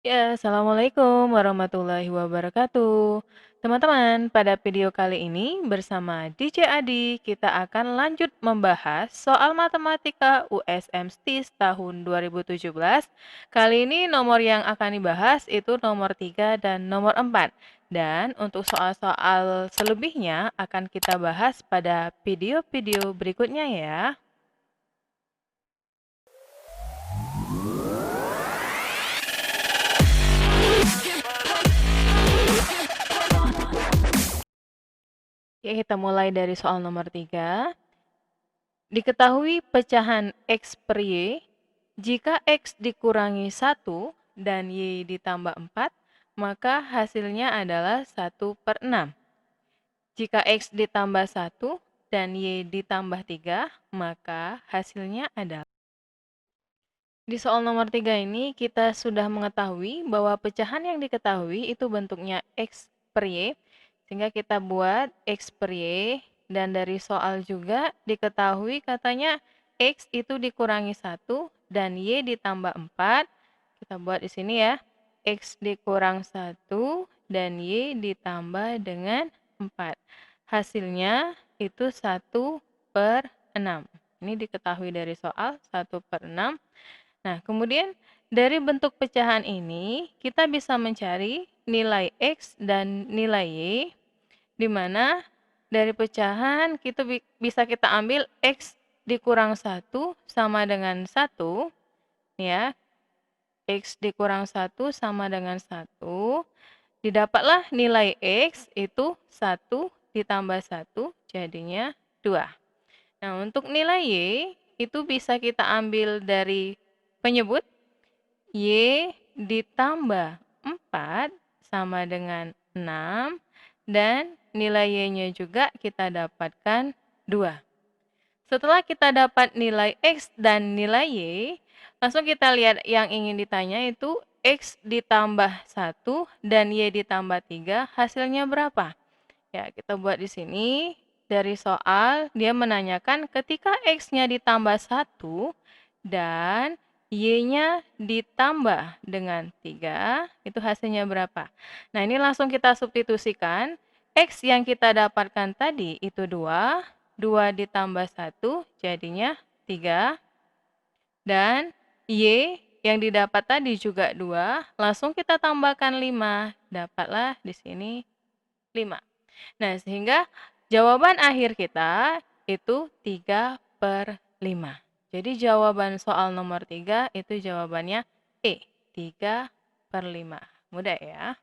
Ya, Assalamualaikum warahmatullahi wabarakatuh. Teman-teman, pada video kali ini bersama DJ Adi, kita akan lanjut membahas soal matematika USM STIS tahun 2017. Kali ini nomor yang akan dibahas itu nomor 3 dan nomor 4. Dan untuk soal-soal selebihnya akan kita bahas pada video-video berikutnya ya. Oke, kita mulai dari soal nomor 3. Diketahui pecahan X per Y, jika X dikurangi 1 dan Y ditambah 4, maka hasilnya adalah 1/6. Jika X ditambah 1 dan Y ditambah 3, maka hasilnya adalah. Di soal nomor 3 ini kita sudah mengetahui bahwa pecahan yang diketahui itu bentuknya X per Y, sehingga kita buat X per Y, dan dari soal juga diketahui katanya X itu dikurangi 1 dan Y ditambah 4. Kita buat di sini ya, X dikurang 1 dan Y ditambah dengan 4. Hasilnya itu 1/6. Ini diketahui dari soal 1/6. Nah, kemudian dari bentuk pecahan ini, kita bisa mencari nilai X dan nilai Y, di mana dari pecahan bisa kita ambil X dikurang 1 sama dengan 1, ya. X dikurang 1 sama dengan 1, didapatlah nilai X itu 1 ditambah 1, jadinya 2. Nah, untuk nilai Y, itu bisa kita ambil dari penyebut Y ditambah 4 sama dengan 6, dan nilai Y-nya juga kita dapatkan 2. Setelah kita dapat nilai X dan nilai Y, langsung kita lihat yang ingin ditanya itu X ditambah 1 dan Y ditambah 3, hasilnya berapa? Ya, kita buat di sini. Dari soal, dia menanyakan ketika X-nya ditambah 1 dan Y-nya ditambah dengan 3, itu hasilnya berapa? Nah, ini langsung kita substitusikan. X yang kita dapatkan tadi itu 2, 2 ditambah 1 jadinya 3, dan Y yang didapat tadi juga 2, langsung kita tambahkan 5, dapatlah di sini 5. Nah, sehingga jawaban akhir kita itu 3/5. Jadi jawaban soal nomor 3 itu jawabannya E, 3/5. Mudah ya?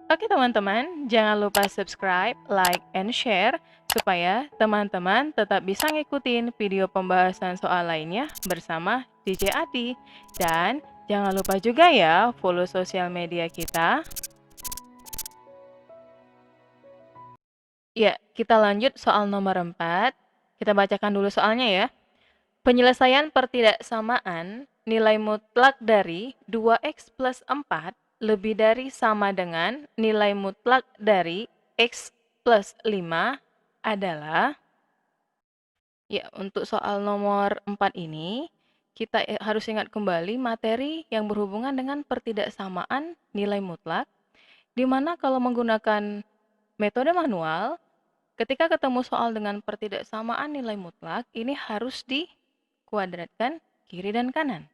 Oke teman-teman, jangan lupa subscribe, like, and share supaya teman-teman tetap bisa ngikutin video pembahasan soal lainnya bersama DJ Adi. Dan jangan lupa juga ya follow sosial media kita. Ya, kita lanjut soal nomor 4. Kita bacakan dulu soalnya ya. Penyelesaian pertidaksamaan nilai mutlak dari 2x plus 4 lebih dari sama dengan nilai mutlak dari x plus 5 adalah. Ya, untuk soal nomor 4 ini, kita harus ingat kembali materi yang berhubungan dengan pertidaksamaan nilai mutlak, di mana kalau menggunakan metode manual, ketika ketemu soal dengan pertidaksamaan nilai mutlak, ini harus dikuadratkan kiri dan kanan.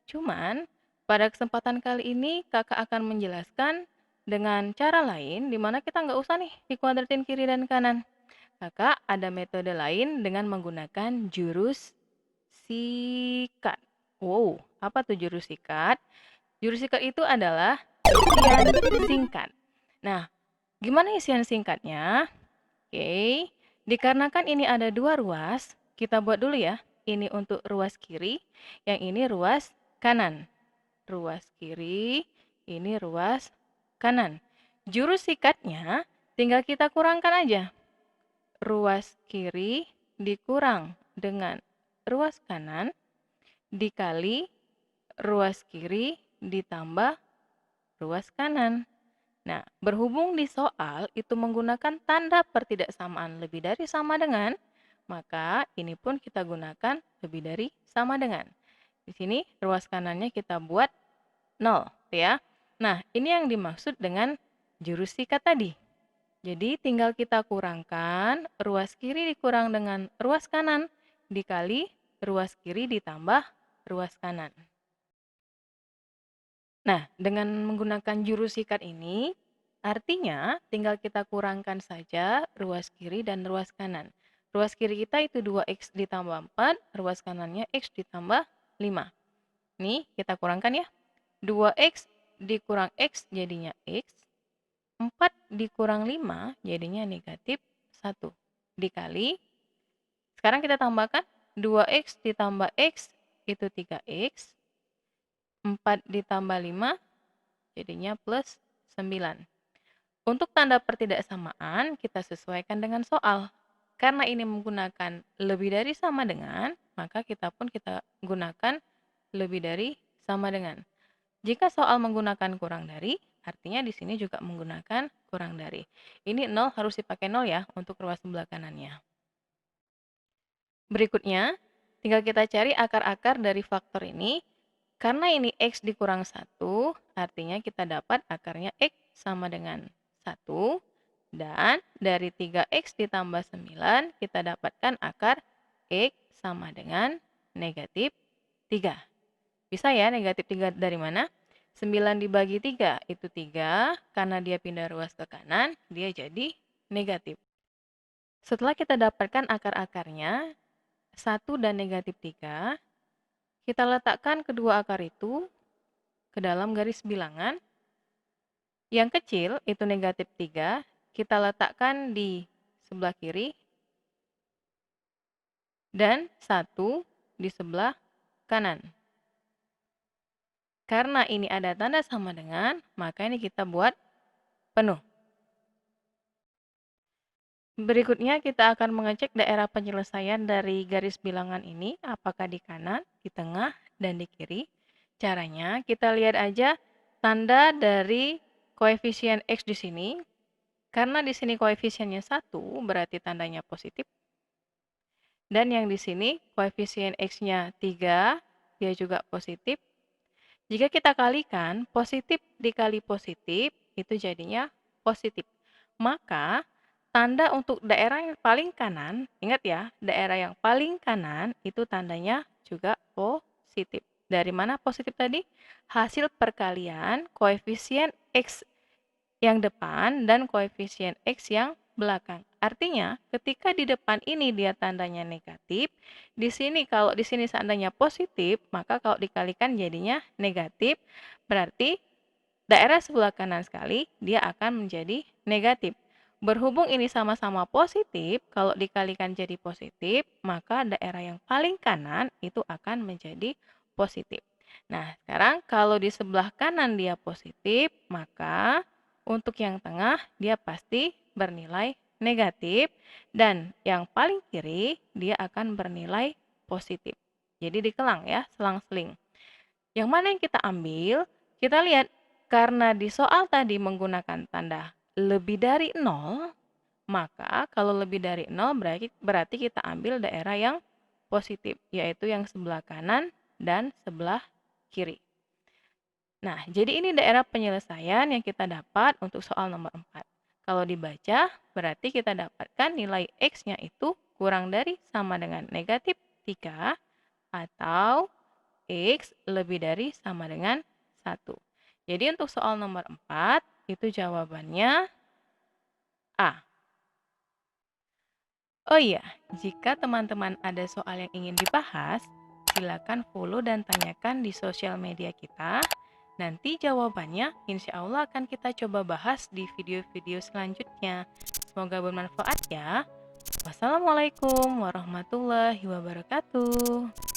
Cuman, pada kesempatan kali ini kakak akan menjelaskan dengan cara lain, di mana kita nggak usah nih dikuadratin kiri dan kanan. Kakak ada metode lain dengan menggunakan jurus sikat. Wow, apa tuh jurus sikat? Jurus sikat itu adalah isian singkat. Nah, gimana isian singkatnya? Oke, dikarenakan ini ada dua ruas, kita buat dulu ya. Ini untuk ruas kiri, yang ini ruas kanan. Ruas kiri, ini ruas kanan. Jurus sikatnya tinggal kita kurangkan aja. Ruas kiri dikurang dengan ruas kanan dikali ruas kiri ditambah ruas kanan. Nah, berhubung di soal itu menggunakan tanda pertidaksamaan lebih dari sama dengan, maka ini pun kita gunakan lebih dari sama dengan. Di sini ruas kanannya kita buat 0. ya. Nah, ini yang dimaksud dengan jurus sikat tadi. Jadi tinggal kita kurangkan ruas kiri dikurang dengan ruas kanan dikali ruas kiri ditambah ruas kanan. Nah, dengan menggunakan jurus sikat ini, artinya tinggal kita kurangkan saja ruas kiri dan ruas kanan. Ruas kiri kita itu 2x ditambah 4, ruas kanannya x ditambah 5. Nih, kita kurangkan ya. 2x dikurang x jadinya x, 4 dikurang 5 jadinya negatif 1. Dikali, sekarang kita tambahkan 2x ditambah x itu 3x, 4 ditambah 5 jadinya plus 9. Untuk tanda pertidaksamaan, kita sesuaikan dengan soal. Karena ini menggunakan lebih dari sama dengan, maka kita gunakan lebih dari sama dengan. Jika soal menggunakan kurang dari, artinya di sini juga menggunakan kurang dari. Ini 0 harus dipakai 0 ya untuk ruas sebelah kanannya. Berikutnya, tinggal kita cari akar-akar dari faktor ini. Karena ini x dikurang 1, artinya kita dapat akarnya x sama dengan 1. Dan dari 3x ditambah 9, kita dapatkan akar x sama dengan negatif 3. Bisa ya negatif 3 dari mana? 9 dibagi 3 itu 3, karena dia pindah ruas ke kanan, dia jadi negatif. Setelah kita dapatkan akar-akarnya, 1 dan negatif 3, kita letakkan kedua akar itu ke dalam garis bilangan. Yang kecil itu negatif 3, kita letakkan di sebelah kiri, dan 1 di sebelah kanan. Karena ini ada tanda sama dengan, maka ini kita buat penuh. Berikutnya kita akan mengecek daerah penyelesaian dari garis bilangan ini, apakah di kanan, di tengah, dan di kiri. Caranya kita lihat aja tanda dari koefisien X di sini. Karena di sini koefisiennya 1, berarti tandanya positif. Dan yang di sini koefisien X-nya 3, dia juga positif. Jika kita kalikan, positif dikali positif, itu jadinya positif. Maka tanda untuk daerah yang paling kanan, ingat ya, daerah yang paling kanan itu tandanya juga positif. Dari mana positif tadi? Hasil perkalian koefisien X yang depan dan koefisien X yang belakang. Artinya, ketika di depan ini dia tandanya negatif, di sini kalau di sini seandainya positif, maka kalau dikalikan jadinya negatif, berarti daerah sebelah kanan sekali, dia akan menjadi negatif. Berhubung ini sama-sama positif, kalau dikalikan jadi positif, maka daerah yang paling kanan itu akan menjadi positif. Nah, sekarang kalau di sebelah kanan dia positif, maka untuk yang tengah dia pasti bernilai negatif, dan yang paling kiri dia akan bernilai positif. Jadi dikelang ya, selang-seling. Yang mana yang kita ambil? Kita lihat, karena di soal tadi menggunakan tanda lebih dari 0, maka kalau lebih dari 0 berarti kita ambil daerah yang positif, yaitu yang sebelah kanan dan sebelah kiri. Nah, jadi ini daerah penyelesaian yang kita dapat untuk soal nomor 4. Kalau dibaca, berarti kita dapatkan nilai X-nya itu kurang dari sama dengan negatif 3, atau X lebih dari sama dengan 1. Jadi untuk soal nomor 4, itu jawabannya A. Oh iya, jika teman-teman ada soal yang ingin dibahas, silakan follow dan tanyakan di sosial media kita. Nanti jawabannya insya Allah akan kita coba bahas di video-video selanjutnya. Semoga bermanfaat ya. Wassalamualaikum warahmatullahi wabarakatuh.